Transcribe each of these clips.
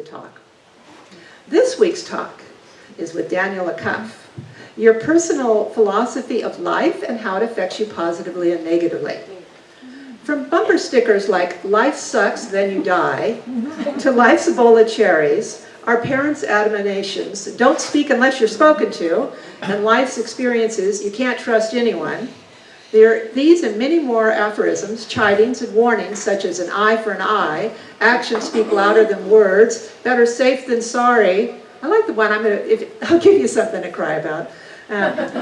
talk. This week's talk is with Daniel Acuff, your personal philosophy of life and how it affects you positively and negatively. From bumper stickers like "Life sucks, then you die," to "Life's a bowl of cherries," our parents' admonitions, "Don't speak unless you're spoken to," and life's experiences, "You can't trust anyone." These and many more aphorisms, chidings, and warnings such as "An eye for an eye," "Actions speak louder than words," "Better safe than sorry." I like the one, I'll give you something to cry about.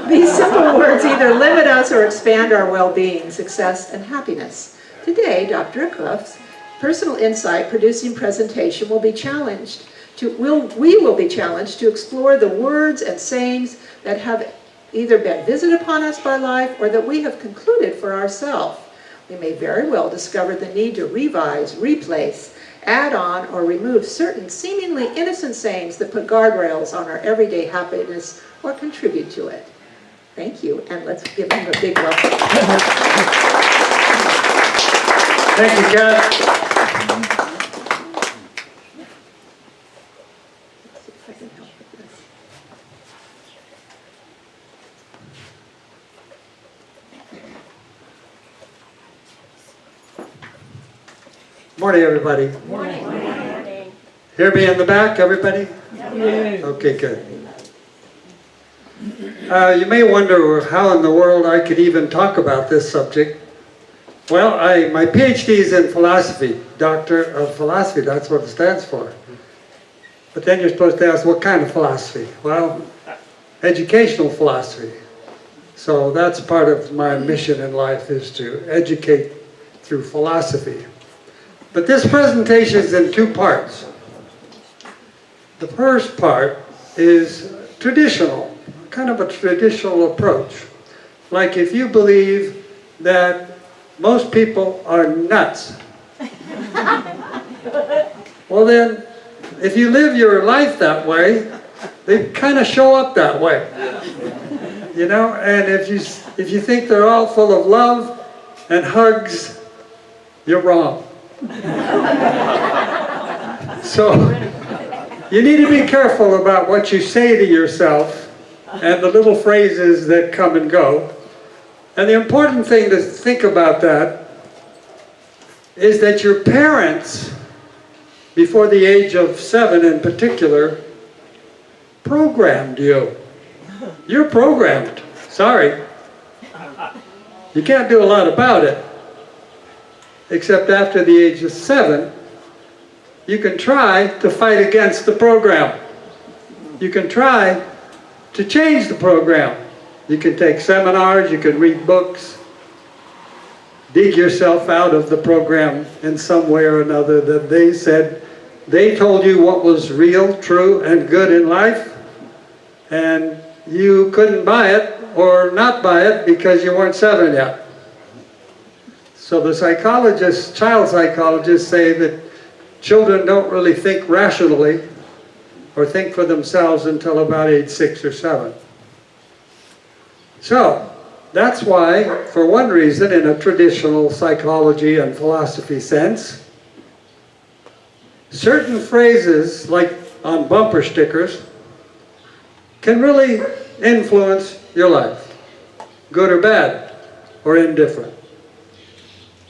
These simple words either limit us or expand our well-being, success, and happiness. Today, Dr. Acuff's personal insight producing presentation will be challenged we will be challenged to explore the words and sayings that have either been visited upon us by life or that we have concluded for ourselves. We may very well discover the need to revise, replace, add on, or remove certain seemingly innocent sayings that put guardrails on our everyday happiness or contribute to it. Thank you, and let's give him a big welcome. Thank you, Kat. Morning, everybody. Morning. Morning. Hear me in the back, everybody? Yes. Okay, good. You may wonder how in the world I could even talk about this subject. Well, my PhD is in philosophy, Doctor of Philosophy, that's what it stands for. But then you're supposed to ask, what kind of philosophy? Well, educational philosophy. So that's part of my mission in life, is to educate through philosophy. But this presentation is in two parts. The first part is traditional, kind of a traditional approach. Like if you believe that most people are nuts, well then, if you live your life that way, they kind of show up that way. You know, and if you think they're all full of love and hugs, you're wrong. So, you need to be careful about what you say to yourself and the little phrases that come and go. And the important thing to think about that is that your parents, before the age of 7 in particular, programmed you. You're programmed. Sorry. You can't do a lot about it. Except after the age of 7, you can try to fight against the program. You can try to change the program. You can take seminars, you can read books, dig yourself out of the program in some way or another that they said, they told you what was real, true, and good in life, and you couldn't buy it or not buy it because you weren't 7 yet. So the psychologists, child psychologists say that children don't really think rationally or think for themselves until about age 6 or 7. So that's why, for one reason, in a traditional psychology and philosophy sense, certain phrases, like on bumper stickers, can really influence your life, good or bad, or indifferent.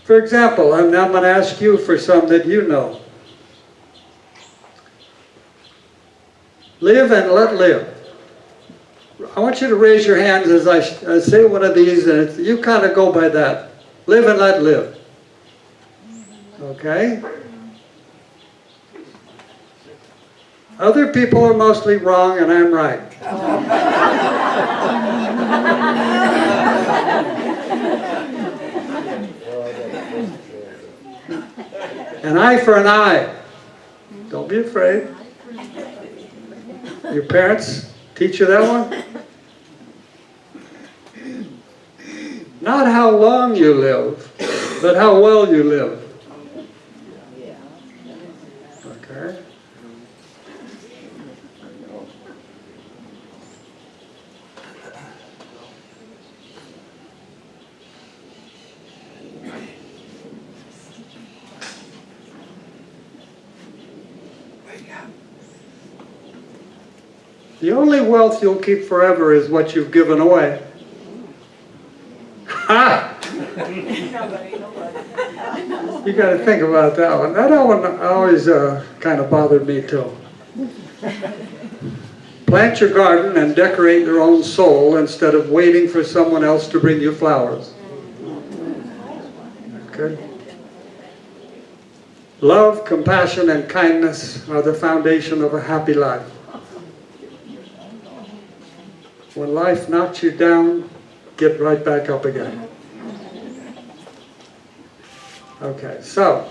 For example, I'm going to ask you for some that you know. Live and let live. I want you to raise your hands as I say one of these, and you kind of go by that. Live and let live. Okay? Other people are mostly wrong, and I'm right. An eye for an eye. Don't be afraid. Your parents teach you that one? Not how long you live, but how well you live. Okay? Wake up. The only wealth you'll keep forever is what you've given away. Ha! You got to think about that one. That one always kind of bothered me too. Plant your garden and decorate your own soul instead of waiting for someone else to bring you flowers. Good. Love, compassion, and kindness are the foundation of a happy life. When life knocks you down, get right back up again. Okay, so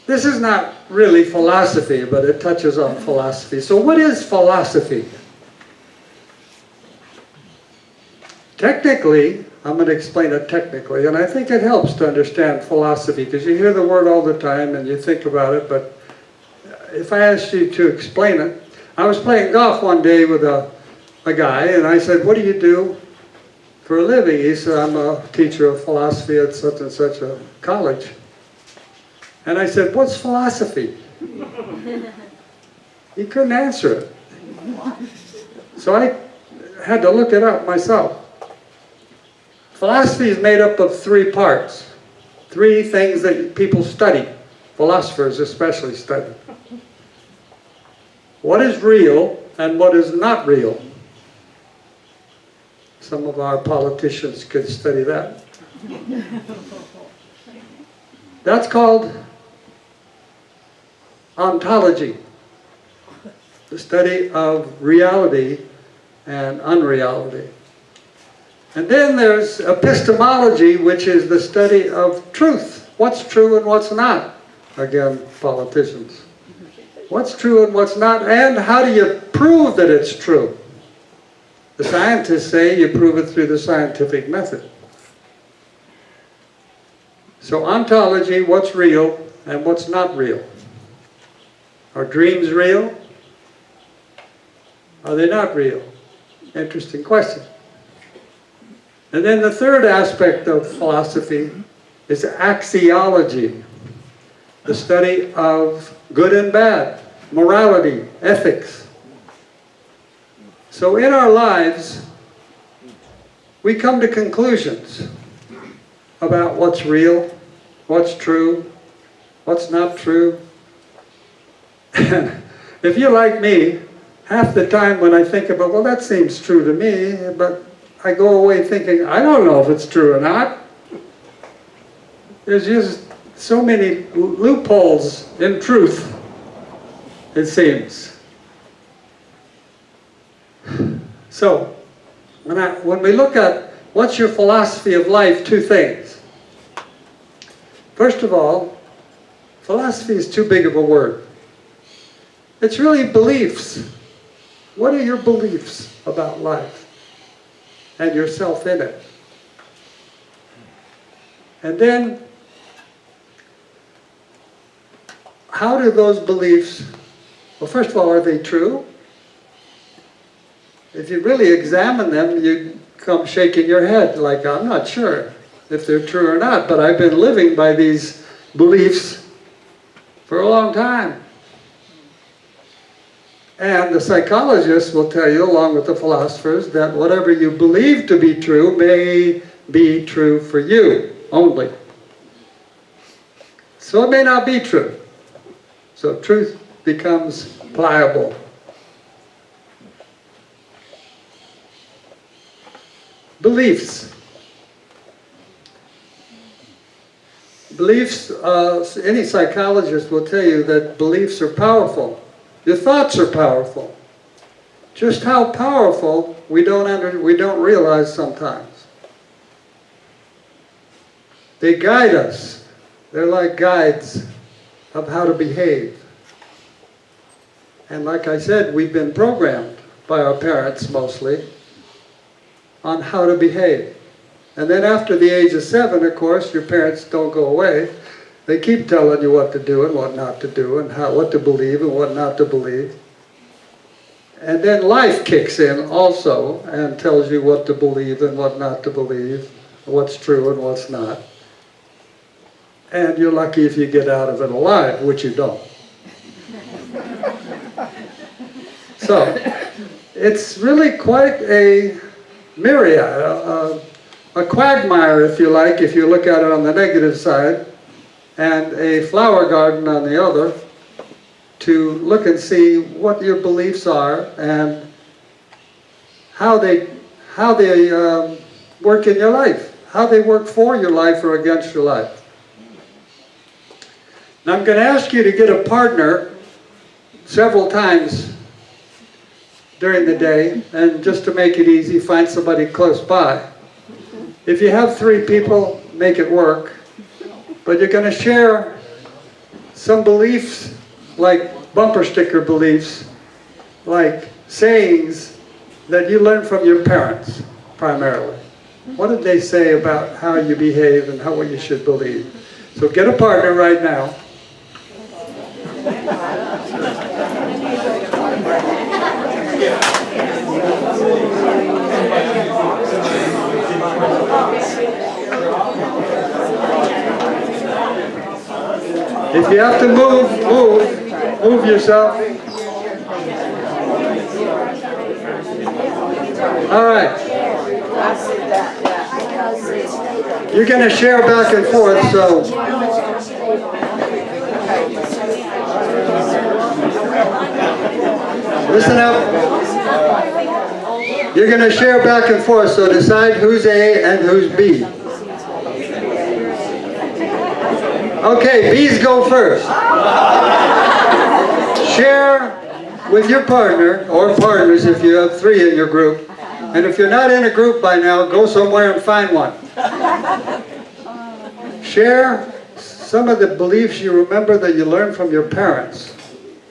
this is not really philosophy, but it touches on philosophy. So what is philosophy? Technically, I'm going to explain it technically, and I think it helps to understand philosophy, because you hear the word all the time and you think about it, but if I asked you to explain it, I was playing golf one day with a guy, and I said, what do you do for a living? He said, I'm a teacher of philosophy at such and such a college. And I said, what's philosophy? He couldn't answer it. So I had to look it up myself. Philosophy is made up of three parts. Three things that people study. Philosophers especially study. What is real and what is not real? Some of our politicians could study that. That's called ontology, the study of reality and unreality. And then there's epistemology, which is the study of truth. What's true and what's not? Again, politicians. What's true and what's not, and how do you prove that it's true? The scientists say you prove it through the scientific method. So ontology, what's real and what's not real? Are dreams real? Are they not real? Interesting question. And then the third aspect of philosophy is axiology, the study of good and bad, morality, ethics. So in our lives, we come to conclusions about what's real, what's true, what's not true. And if you're like me, half the time when I think about, well, that seems true to me, but I go away thinking, I don't know if it's true or not. There's just so many loopholes in truth, it seems. So, when we look at what's your philosophy of life, two things. First of all, philosophy is too big of a word. It's really beliefs. What are your beliefs about life and yourself in it? And then, how do those beliefs, well, first of all, are they true? If you really examine them, you come shaking your head like, I'm not sure if they're true or not, but I've been living by these beliefs for a long time. And the psychologists will tell you, along with the philosophers, that whatever you believe to be true may be true for you only. So it may not be true. So truth becomes pliable. Beliefs. Beliefs, any psychologist will tell you that beliefs are powerful. Your thoughts are powerful. Just how powerful we don't realize sometimes. They guide us. They're like guides of how to behave. And like I said, we've been programmed by our parents mostly on how to behave. And then after the age of 7, of course, your parents don't go away. They keep telling you what to do and what not to do, and what to believe and what not to believe. And then life kicks in also and tells you what to believe and what not to believe, what's true and what's not. And you're lucky if you get out of it alive, which you don't. So, it's really quite a myriad, a quagmire, if you like, if you look at it on the negative side, and a flower garden on the other, to look and see what your beliefs are and how they work in your life, how they work for your life or against your life. Now I'm going to ask you to get a partner several times during the day, and just to make it easy, find somebody close by. If you have 3 people, make it work. But you're going to share some beliefs, like bumper sticker beliefs, like sayings that you learned from your parents, primarily. What did they say about how you behave and what you should believe? So get a partner right now. If you have to move yourself. All right. You're going to share back and forth, so. Listen up. You're going to share back and forth, so decide who's A and who's B. Okay, B's go first. Share with your partner, or partners if you have 3 in your group. And if you're not in a group by now, go somewhere and find one. Share some of the beliefs you remember that you learned from your parents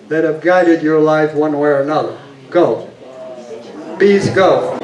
that have guided your life one way or another. Go. B's go.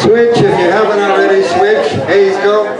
Switch, if you haven't already, switch. Hayes, go.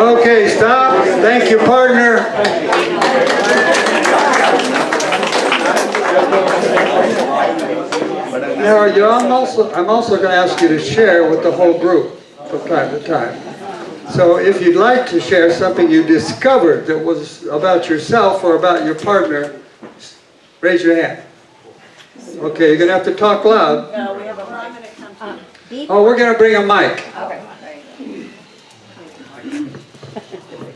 Okay, stop. Thank you, partner. Now, I'm also going to ask you to share with the whole group from time to time. So if you'd like to share something you discovered that was about yourself or about your partner, raise your hand. Okay, you're going to have to talk loud. No, we have a mic. Oh, we're going to bring a mic. Okay.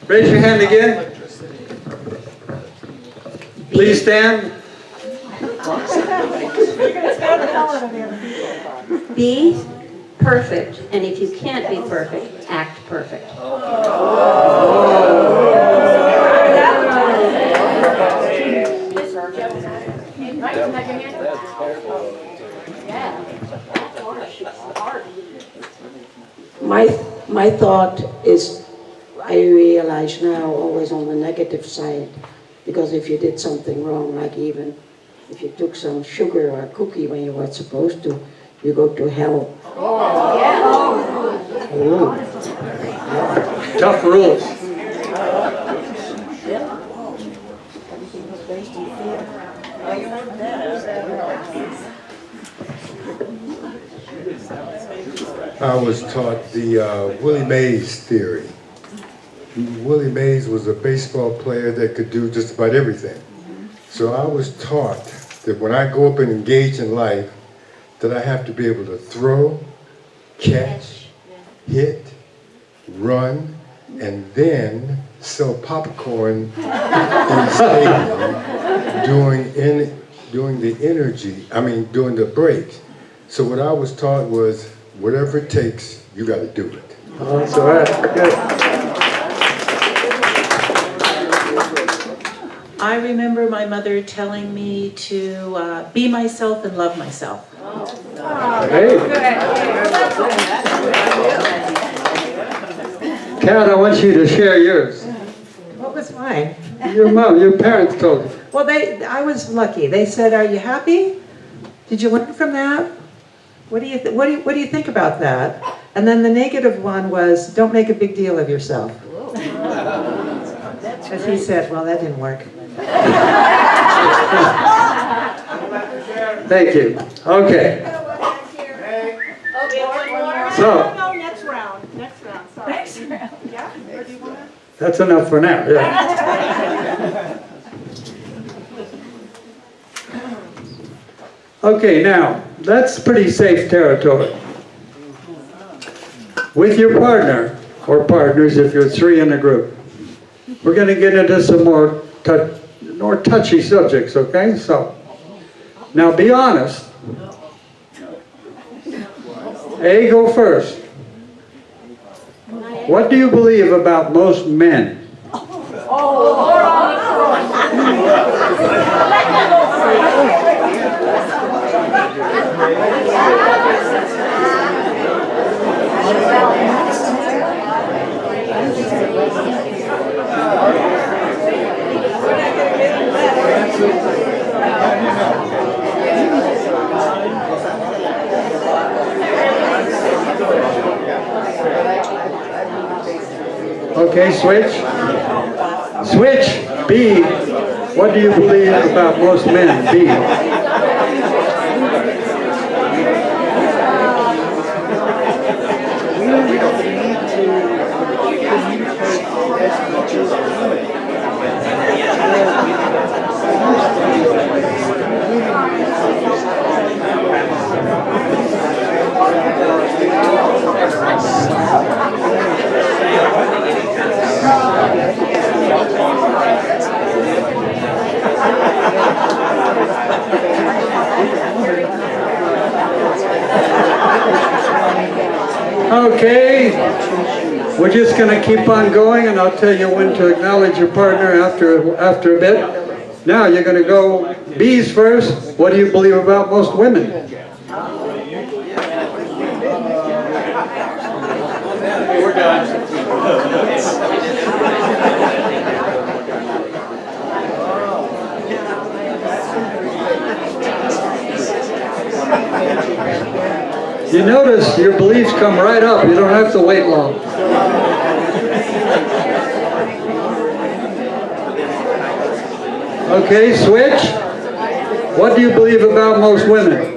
Raise your hand again. Please stand. Be perfect, and if you can't be perfect, act perfect. My thought is, I realize now, always on the negative side, because if you did something wrong, like even if you took some sugar or a cookie when you weren't supposed to, you go to hell. Ooh. Tough rules. I was taught the Willie Mays theory. Willie Mays was a baseball player that could do just about everything. So I was taught that when I go up and engage in life, that I have to be able to throw, catch, hit, run, and then sell popcorn in the stadium during the break. So what I was taught was, whatever it takes, you got to do it. Oh, that's all right. Good. I remember my mother telling me to be myself and love myself. Hey. Kat, I want you to share yours. What was mine? Your mom, your parents told you. Well, I was lucky. They said, "Are you happy? Did you learn from that? What do you think about that?" And then the negative one was, "Don't make a big deal of yourself." As he said, well, that didn't work. Thank you. Okay. So, No, next round, sorry. Next round. Yeah, or do you want to? that's enough for now. Yeah. Okay, now, that's pretty safe territory. With your partner, or partners if you're three in a group, we're going to get into some more touchy subjects, okay? So, now be honest. A, go first. What do you believe about most men? Okay, switch. Switch. B. What do you believe about most men? B. Okay, we're just going to keep on going, and I'll tell you when to acknowledge your partner after a bit. Now you're going to go B's first. What do you believe about most women? We're done. You notice your beliefs come right up. You don't have to wait long. Okay, switch. What do you believe about most women?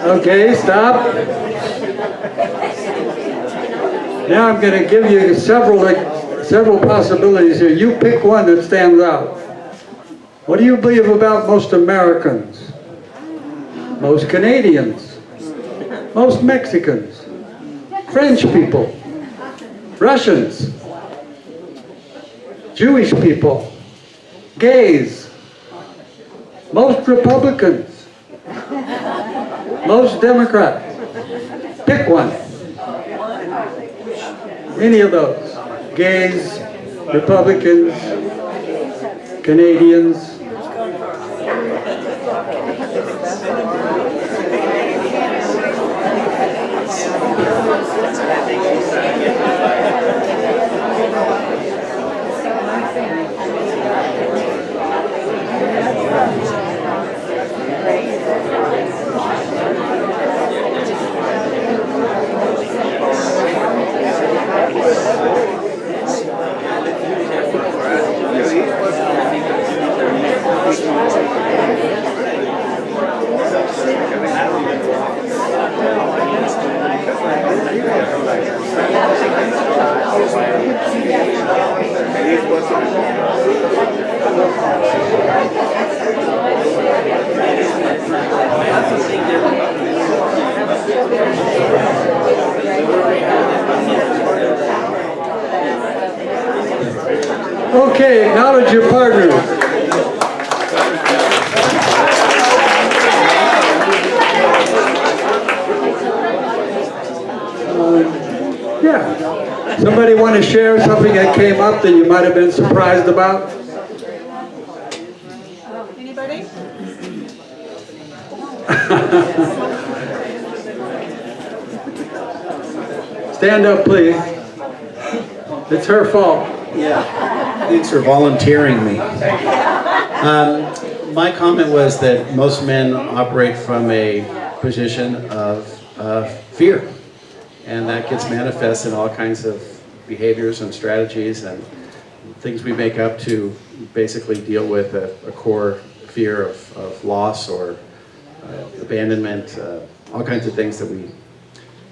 Okay, stop. Now I'm going to give you several possibilities here. You pick one that stands out. What do you believe about most Americans? Most Canadians? Most Mexicans? French people? Russians? Jewish people? Gays? Most Republicans? Most Democrats? Pick one. Any of those. Gays, Republicans, Canadians. Okay, acknowledge your partners. Yeah. Somebody want to share something that came up that you might have been surprised about? Anybody? Stand up, please. It's her fault. Yeah, thanks for volunteering me. My comment was that most men operate from a position of fear, and that gets manifest in all kinds of behaviors and strategies and things we make up to basically deal with a core fear of loss or abandonment, all kinds of things that we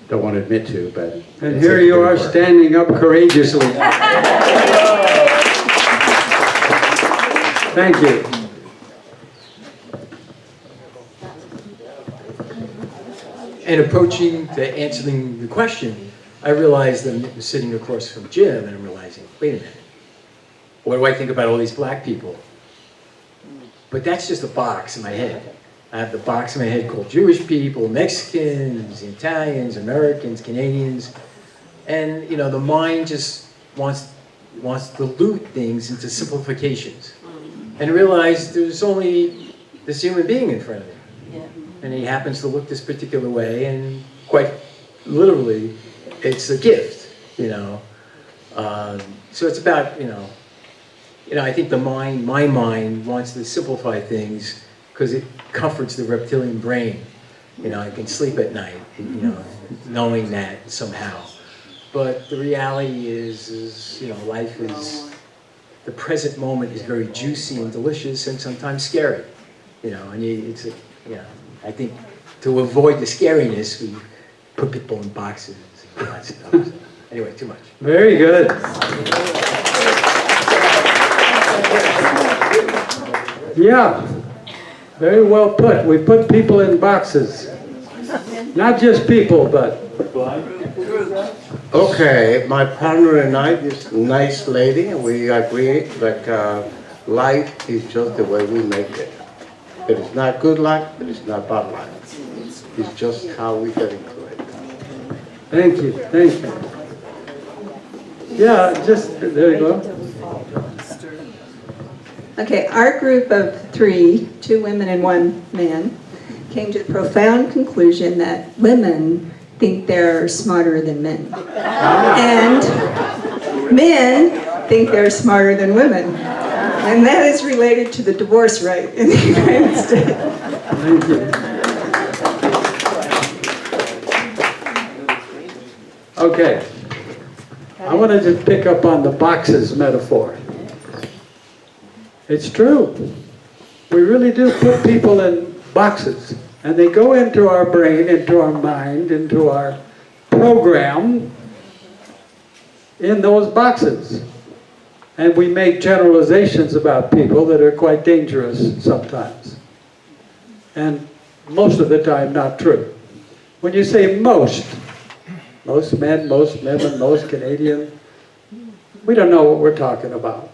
don't want to admit to, but... And here you are standing up courageously. Thank you. And approaching to answering the question, I realized that I'm sitting across from Jim and I'm realizing, wait a minute, what do I think about all these black people? But that's just a box in my head. I have the box in my head called Jewish people, Mexicans, Italians, Americans, Canadians, and you know the mind just wants to dilute things into simplifications, and realize there's only this human being in front of me, and he happens to look this particular way, and quite literally, it's a gift, you know. So it's about I think my mind wants to simplify things because it comforts the reptilian brain. You know, I can sleep at night, knowing that somehow. But the reality is life is, the present moment is very juicy and delicious and sometimes scary. And I think to avoid the scariness, we put people in boxes and all that stuff. Anyway, too much. Very good. Yeah, very well put. We put people in boxes. Not just people, but... Okay, my partner and I, this nice lady, and we agree that life is just the way we make it. It is not good life, it is not bad life. It's just how we get into it. Thank you, thank you. Yeah, there you go. Okay, our group of 3, 2 women and 1 man, came to the profound conclusion that women think they're smarter than men. And men think they're smarter than women. And that is related to the divorce rate in the United States. Thank you. Okay. I wanted to pick up on the boxes metaphor. It's true. We really do put people in boxes. And they go into our brain, into our mind, into our program in those boxes. And we make generalizations about people that are quite dangerous sometimes. And most of the time not true. When you say most men, most women, most Canadian, we don't know what we're talking about.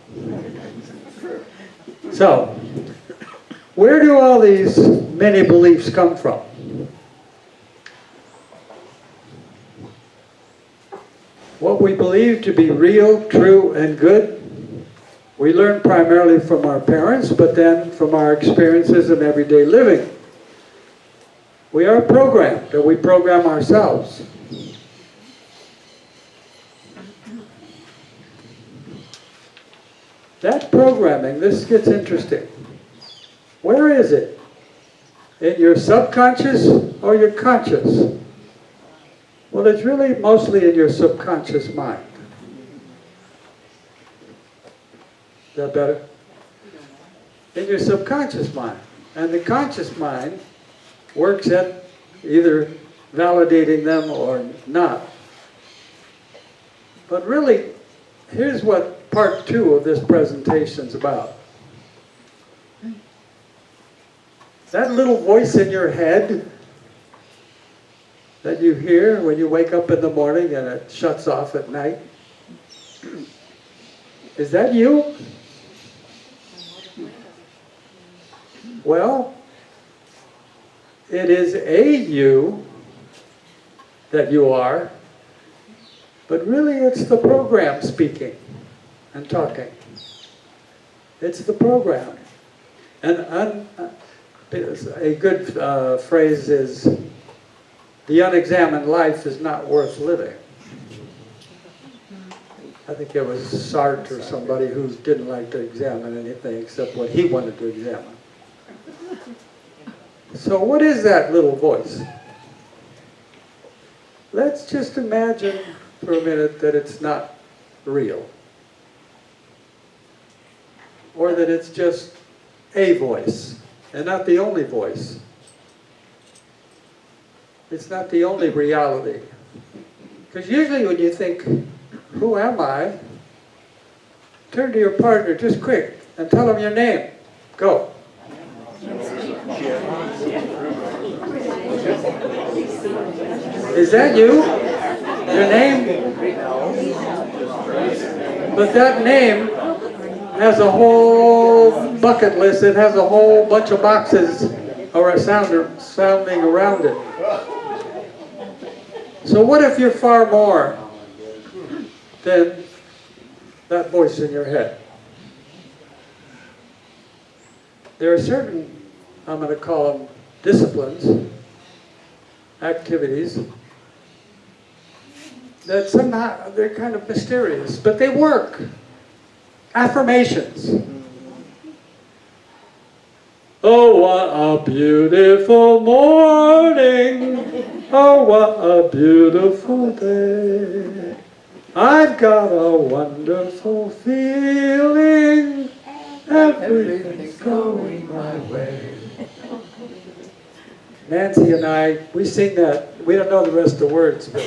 So, where do all these many beliefs come from? What we believe to be real, true, and good, we learn primarily from our parents, but then from our experiences in everyday living. We are programmed, or we program ourselves. That programming, this gets interesting. Where is it? In your subconscious or your conscious? Well, it's really mostly in your subconscious mind. Is that better? In your subconscious mind. And the conscious mind works at either validating them or not. But really, here's what part 2 of this presentation's about. That little voice in your head that you hear when you wake up in the morning and it shuts off at night, is that you? Well, it is a you that you are, but really it's the program speaking and talking. It's the program. And a good phrase is, the unexamined life is not worth living. I think it was Sartre or somebody who didn't like to examine anything except what he wanted to examine. So what is that little voice? Let's just imagine for a minute that it's not real. Or that it's just a voice, and not the only voice. It's not the only reality. Because usually when you think, who am I? Turn to your partner just quick and tell them your name. Go. Is that you? Your name? But that name has a whole bucket list. It has a whole bunch of boxes or a sounding around it. So what if you're far more than that voice in your head? There are certain, I'm going to call them disciplines, activities, that somehow they're kind of mysterious, but they work. Affirmations. Oh, what a beautiful morning. Oh, what a beautiful day. I've got a wonderful feeling. Everything's going my way. Nancy and I, we sing that. We don't know the rest of the words, but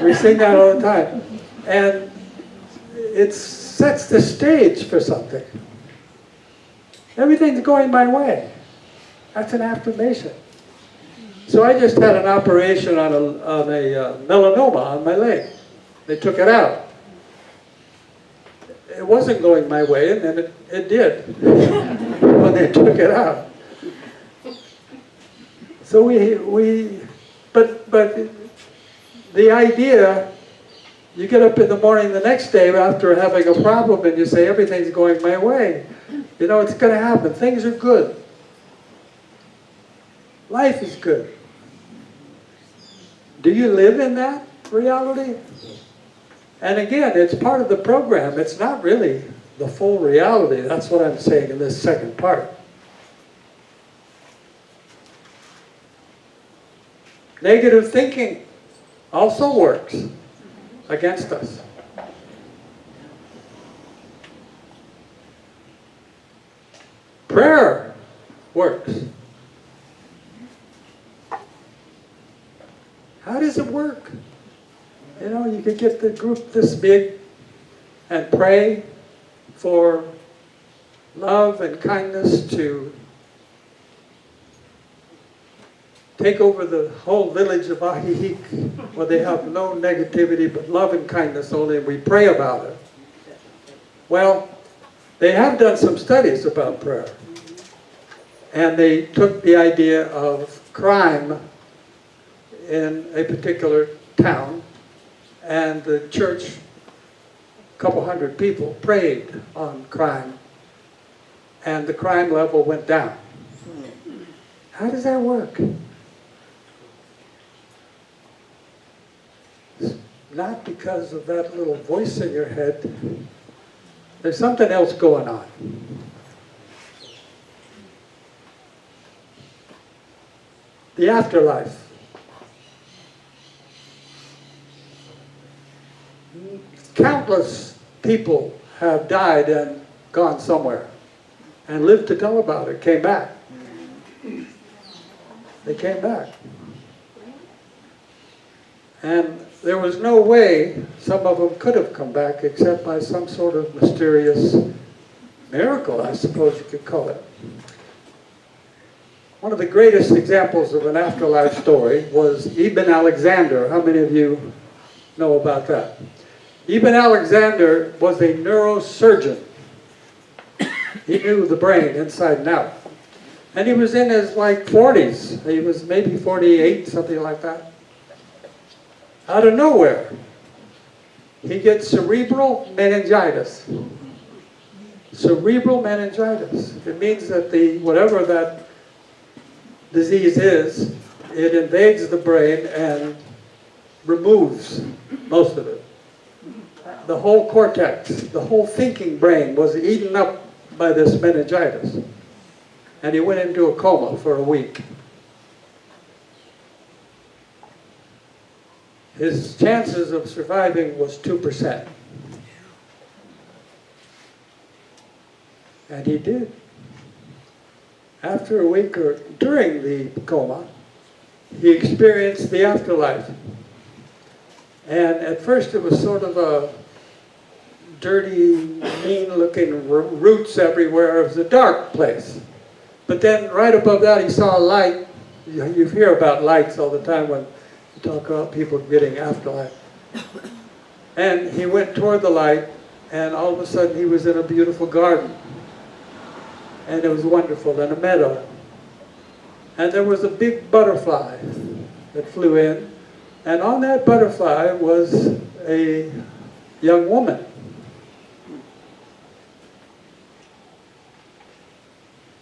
we sing that all the time. And it sets the stage for something. Everything's going my way. That's an affirmation. So I just had an operation on a melanoma on my leg. They took it out. It wasn't going my way, and then it did when they took it out. So but the idea, you get up in the morning the next day after having a problem and you say, everything's going my way. You know, it's going to happen. Things are good. Life is good. Do you live in that reality? And again, it's part of the program. It's not really the full reality. That's what I'm saying in this second part. Negative thinking also works against us. Prayer works. How does it work? You know, you could get the group this big and pray for love and kindness to take over the whole village of Ajijic, where they have no negativity but love and kindness only, and we pray about it. Well, they have done some studies about prayer. And they took the idea of crime in a particular town, and the church, a couple hundred people, prayed on crime, and the crime level went down. How does that work? It's not because of that little voice in your head. There's something else going on. The afterlife. Countless people have died and gone somewhere and lived to tell about it, came back. They came back. And there was no way some of them could have come back except by some sort of mysterious miracle, I suppose you could call it. One of the greatest examples of an afterlife story was Ibn Alexander. How many of you know about that? Ibn Alexander was a neurosurgeon. He knew the brain inside and out. And he was in his 40s. He was maybe 48, something like that. Out of nowhere, he gets cerebral meningitis. Cerebral meningitis. It means that whatever that disease is, it invades the brain and removes most of it. The whole cortex, the whole thinking brain was eaten up by this meningitis. And he went into a coma for a week. His chances of surviving was 2%. And he did. After a week, or during the coma, he experienced the afterlife. And at first it was sort of a dirty, mean-looking roots everywhere. It was a dark place. But then right above that he saw a light. You hear about lights all the time when you talk about people getting afterlife. And he went toward the light, and all of a sudden he was in a beautiful garden. And it was wonderful, in a meadow. And there was a big butterfly that flew in. And on that butterfly was a young woman.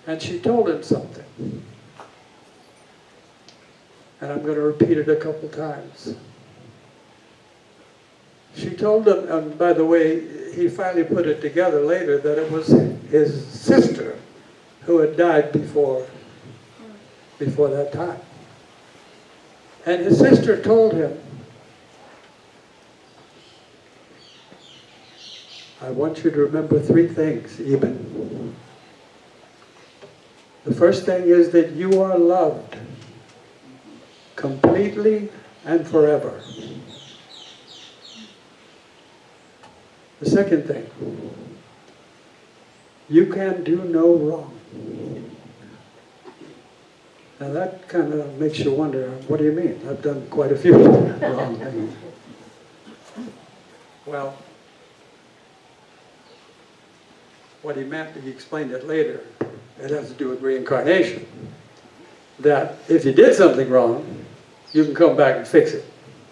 And she told him something. And I'm going to repeat it a couple times. She told him, and by the way, he finally put it together later, that it was his sister who had died before that time. And his sister told him, I want you to remember 3 things, Eben. The first thing is that you are loved completely and forever. The second thing, you can do no wrong. Now that kind of makes you wonder, what do you mean? I've done quite a few wrong things. Well, what he meant, he explained it later, it has to do with reincarnation. That if you did something wrong, you can come back and fix it.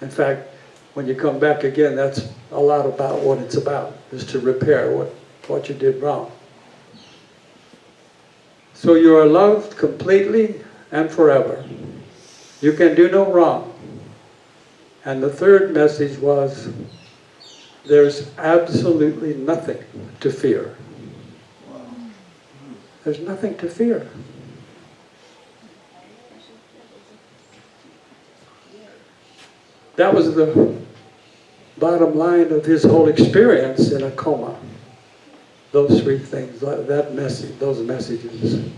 In fact, when you come back again, that's a lot about what it's about, is to repair what you did wrong. So you are loved completely and forever. You can do no wrong. And the third message was, there's absolutely nothing to fear. There's nothing to fear. That was the bottom line of his whole experience in a coma. Those 3 things, that message, those messages.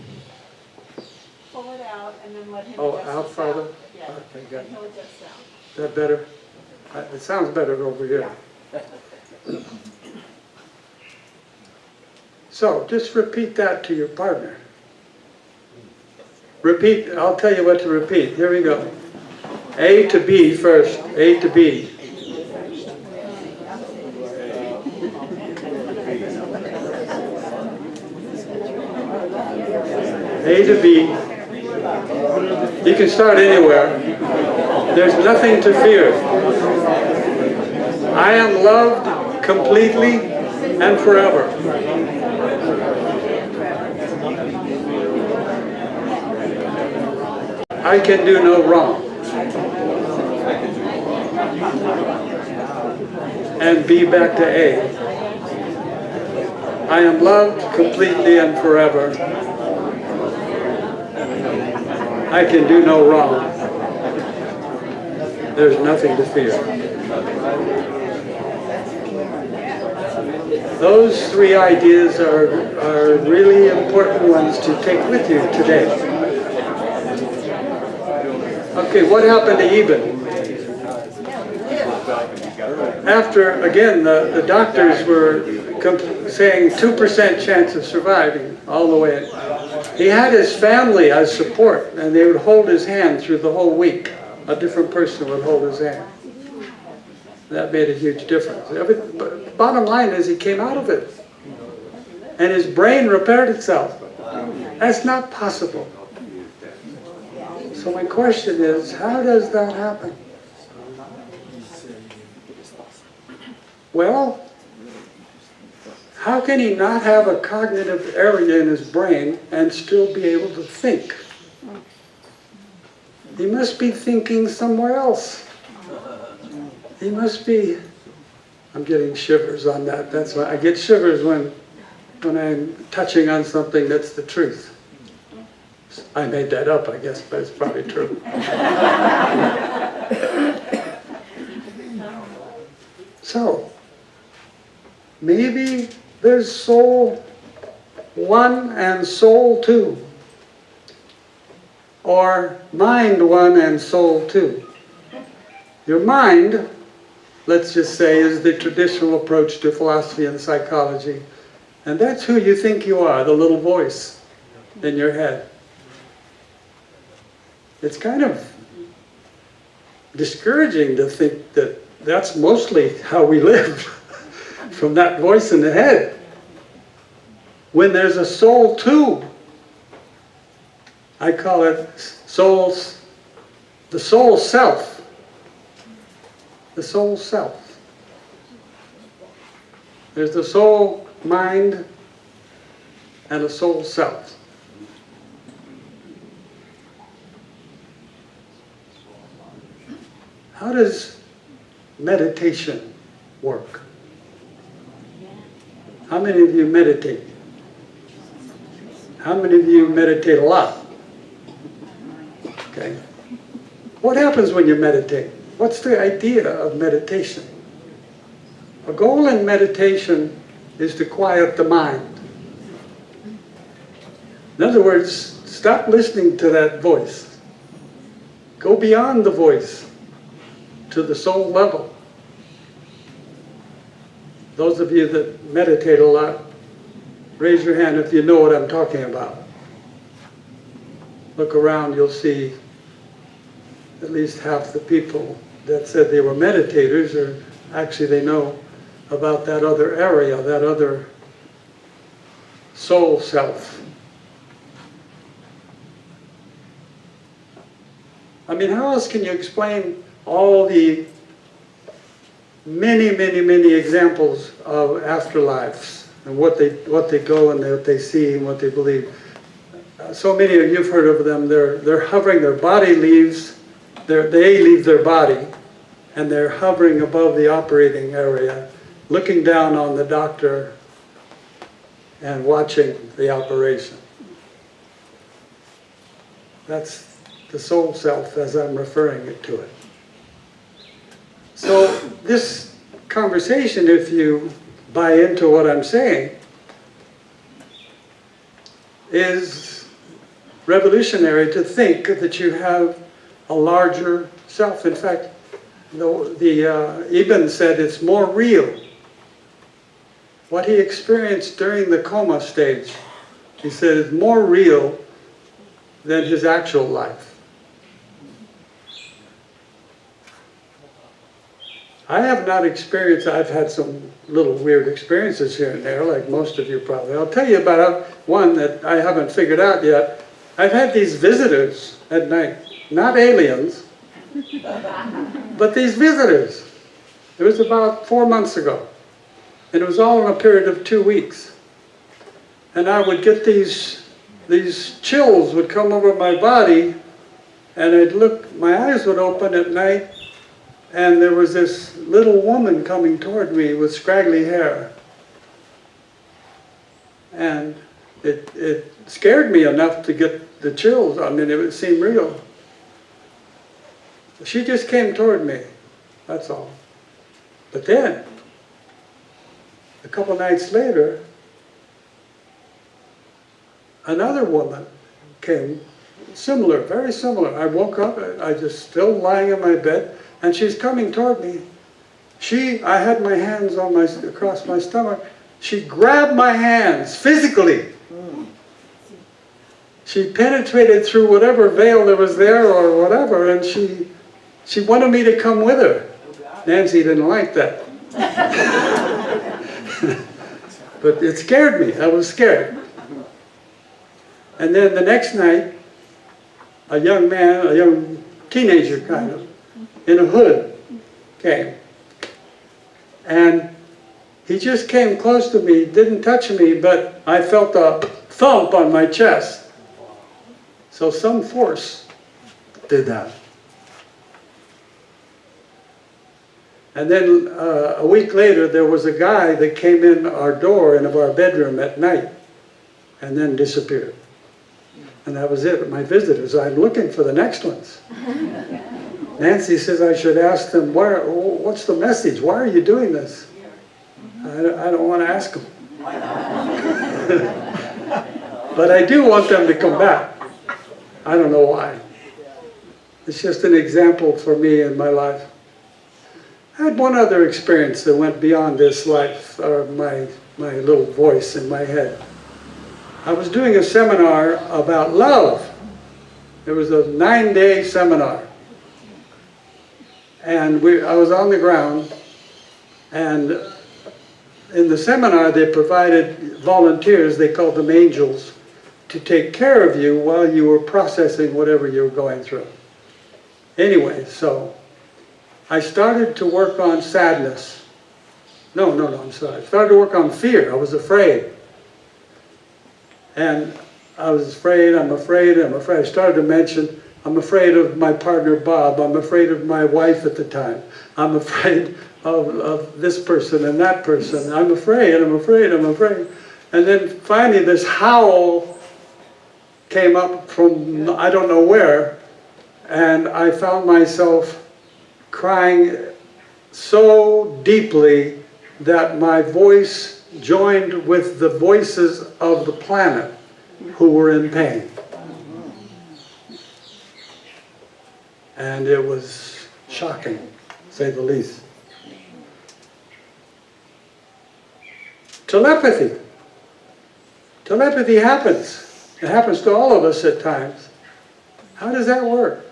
Oh, out farther? Okay, good. Is that better? It sounds better over here. So, just repeat that to your partner. Repeat, I'll tell you what to repeat. Here we go. A to B first. A to B. A to B. You can start anywhere. There's nothing to fear. I am loved completely and forever. I can do no wrong. And B back to A. I am loved completely and forever. I can do no wrong. There's nothing to fear. Those three ideas are really important ones to take with you today. Okay, what happened to Eben? After, again, the doctors were saying 2% chance of surviving all the way. He had his family as support, and they would hold his hand through the whole week. A different person would hold his hand. That made a huge difference. But bottom line is he came out of it. And his brain repaired itself. That's not possible. So my question is, how does that happen? Well, how can he not have a cognitive area in his brain and still be able to think? He must be thinking somewhere else. He must be, I'm getting shivers on that. That's why I get shivers when I'm touching on something that's the truth. I made that up, I guess, but it's probably true. So, maybe there's soul 1 and soul 2. Or mind 1 and soul 2. Your mind, let's just say, is the traditional approach to philosophy and psychology. And that's who you think you are, the little voice in your head. It's kind of discouraging to think that that's mostly how we live, from that voice in the head. When there's a soul 2, I call it the soul self. The soul self. There's the soul mind and a soul self. How does meditation work? How many of you meditate? How many of you meditate a lot? Okay. What happens when you meditate? What's the idea of meditation? A goal in meditation is to quiet the mind. In other words, stop listening to that voice. Go beyond the voice to the soul level. Those of you that meditate a lot, raise your hand if you know what I'm talking about. Look around, you'll see at least half the people that said they were meditators, or actually they know about that other area, that other soul self. I mean, how else can you explain all the many examples of afterlives and what they go and what they see and what they believe? So many of you have heard of them. They're hovering. Their body leaves. They leave their body, and they're hovering above the operating area, looking down on the doctor and watching the operation. That's the soul self as I'm referring it to it. So this conversation, if you buy into what I'm saying, is revolutionary to think that you have a larger self. In fact, Ibn said it's more real. What he experienced during the coma stage, he said, is more real than his actual life. I have not experienced, I've had some little weird experiences here and there, like most of you probably. I'll tell you about one that I haven't figured out yet. I've had these visitors at night, not aliens, but these visitors. It was about 4 months ago, and it was all in a period of 2 weeks. And I would get these chills would come over my body, and I'd look, my eyes would open at night, and there was this little woman coming toward me with scraggly hair. And it scared me enough to get the chills. I mean, it seemed real. She just came toward me, that's all. But then, a couple nights later, another woman came, similar, very similar. I woke up, I just still lying in my bed, and she's coming toward me. I had my hands on across my stomach. She grabbed my hands physically. She penetrated through whatever veil there was there or whatever, and she wanted me to come with her. Nancy didn't like that. But it scared me. I was scared. And then the next night, a young man, a young teenager kind of, in a hood, came. And he just came close to me, didn't touch me, but I felt a thump on my chest. So some force did that. And then a week later, there was a guy that came in our door in our bedroom at night and then disappeared. And that was it, my visitors. I'm looking for the next ones. Nancy says I should ask them, what's the message? Why are you doing this? I don't want to ask them. But I do want them to come back. I don't know why. It's just an example for me in my life. I had one other experience that went beyond this life, or my little voice in my head. I was doing a seminar about love. It was a 9-day seminar. And I was on the ground, and in the seminar they provided volunteers, they called them angels, to take care of you while you were processing whatever you were going through. Anyway, so I started to work on sadness. No, I'm sorry. I started to work on fear. I was afraid. And I was afraid, I'm afraid. I started to mention, I'm afraid of my partner Bob. I'm afraid of my wife at the time. I'm afraid of this person and that person. I'm afraid. And then finally this howl came up from I don't know where, and I found myself crying so deeply that my voice joined with the voices of the planet who were in pain. And it was shocking, to say the least. Telepathy. Telepathy happens. It happens to all of us at times. How does that work?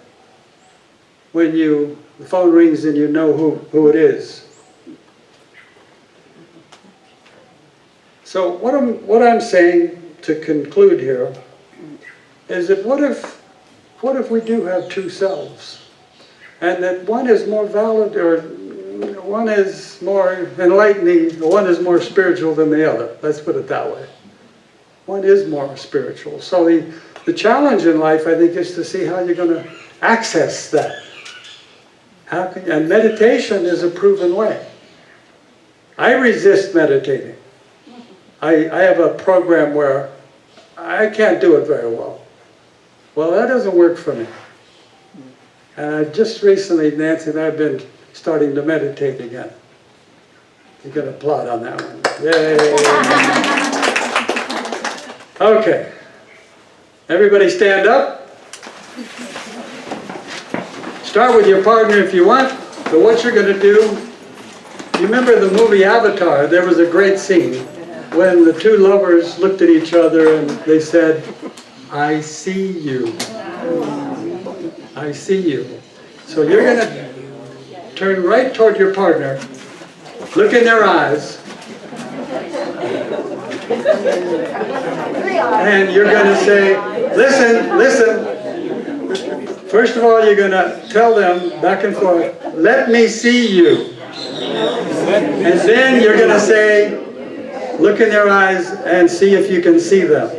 When the phone rings and you know who it is. So what I'm saying to conclude here is that what if we do have two selves, and that one is more valid, or one is more enlightening, or one is more spiritual than the other. Let's put it that way. One is more spiritual. So the challenge in life, I think, is to see how you're going to access that. And meditation is a proven way. I resist meditating. I have a program where I can't do it very well. Well, that doesn't work for me. And I've just recently, Nancy and I have been starting to meditate again. You can applaud on that one. Yay! Okay. Everybody stand up. Start with your partner if you want, but what you're going to do, you remember the movie Avatar? There was a great scene when the two lovers looked at each other and they said, I see you. I see you. So you're going to turn right toward your partner, look in their eyes, and you're going to say, listen, listen. First of all, you're going to tell them back and forth, let me see you. And then you're going to say, look in their eyes and see if you can see them.